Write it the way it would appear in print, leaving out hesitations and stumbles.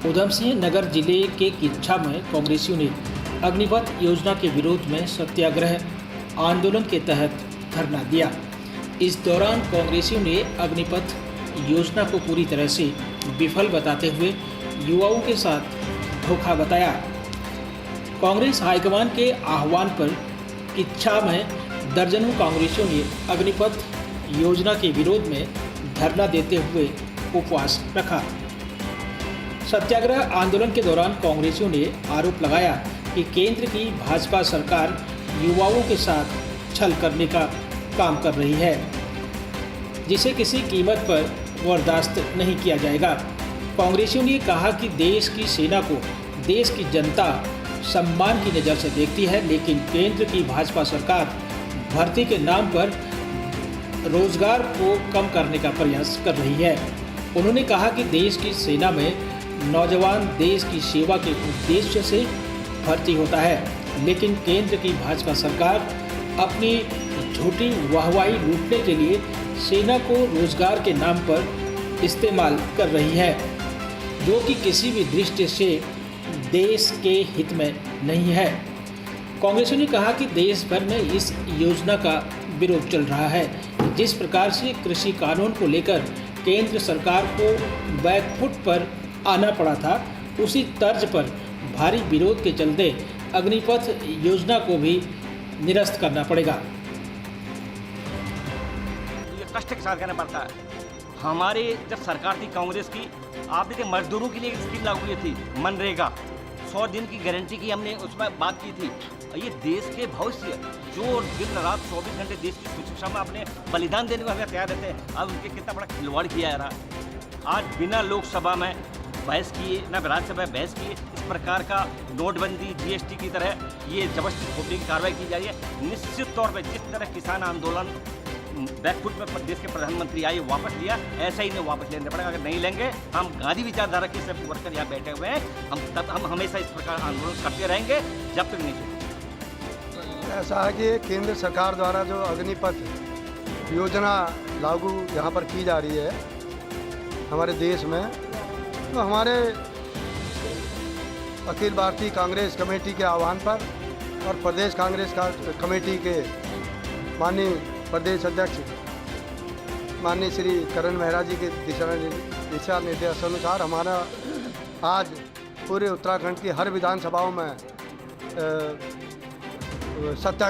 उधम सिंह नगर जिले के किच्छा में कांग्रेसियों ने अग्निपथ योजना के विरोध में सत्याग्रह आंदोलन के तहत धरना दिया। इस दौरान कांग्रेसियों ने अग्निपथ योजना को पूरी तरह से विफल बताते हुए युवाओं के साथ धोखा बताया। कांग्रेस हाईकमान के आह्वान पर किच्छा में दर्जनों कांग्रेसियों ने अग्निपथ योजना के विरोध में धरना देते हुए उपवास रखा। सत्याग्रह आंदोलन के दौरान कांग्रेसियों ने आरोप लगाया कि केंद्र की भाजपा सरकार युवाओं के साथ छल करने का काम कर रही है, जिसे किसी कीमत पर बर्दाश्त नहीं किया जाएगा। कांग्रेसियों ने कहा कि देश की सेना को देश की जनता सम्मान की नज़र से देखती है, लेकिन केंद्र की भाजपा सरकार भर्ती के नाम पर रोजगार को कम करने का प्रयास कर रही है। उन्होंने कहा कि देश की सेना में नौजवान देश की सेवा के उद्देश्य से भर्ती होता है, लेकिन केंद्र की भाजपा सरकार अपनी झूठी वाहवाही लूटने के लिए सेना को रोजगार के नाम पर इस्तेमाल कर रही है, जो कि किसी भी दृष्टि से देश के हित में नहीं है। कांग्रेसियों ने कहा कि देश भर में इस योजना का विरोध चल रहा है। जिस प्रकार से कृषि कानून को लेकर केंद्र सरकार को बैकफुट पर आना पड़ा था, उसी तर्ज पर भारी विरोध के चलते अग्निपथ योजना को भी निरस्त करना पड़ेगा। ये कष्ट के साथ करना पड़ता है। हमारे जब सरकार थी कांग्रेस की, आप देखिए मजदूरों के लिए एक स्कीम लागू हुई थी मनरेगा, 100 दिन की गारंटी की हमने उसमें बात की थी। ये देश के भविष्य जो दिन रात 24 घंटे देश की सुरक्षा में अपने बलिदान देने को हमें तैयार रहते हैं, अब उनके कितना बड़ा खिलवाड़ किया जा रहा है। आज बिना लोकसभा में बहस किए, न राज्यसभा में बहस किए, इस प्रकार का नोटबंदी जीएसटी की तरह ये जबरदस्ती थोपने की कार्रवाई की जा रही है। निश्चित तौर पर जिस तरह किसान आंदोलन बैकफुट में देश के प्रधानमंत्री आए वापस लिया, ऐसा ही नहीं वापस लेने पड़ेगा। अगर नहीं लेंगे, हम गांधी विचारधारा के सब वर्कर यहाँ बैठे हुए हैं, हम हमेशा इस प्रकार आंदोलन करते रहेंगे जब तक नहीं। ऐसा है कि केंद्र सरकार द्वारा जो अग्निपथ योजना लागू यहाँ पर की जा रही है हमारे देश में, तो हमारे अखिल भारतीय कांग्रेस कमेटी के आह्वान पर और प्रदेश कांग्रेस कमेटी के माननीय प्रदेश अध्यक्ष माननीय श्री करण मेहरा जी के दिशा निर्देश अनुसार हमारा आज पूरे उत्तराखंड की हर विधानसभाओं में सत्याग्रह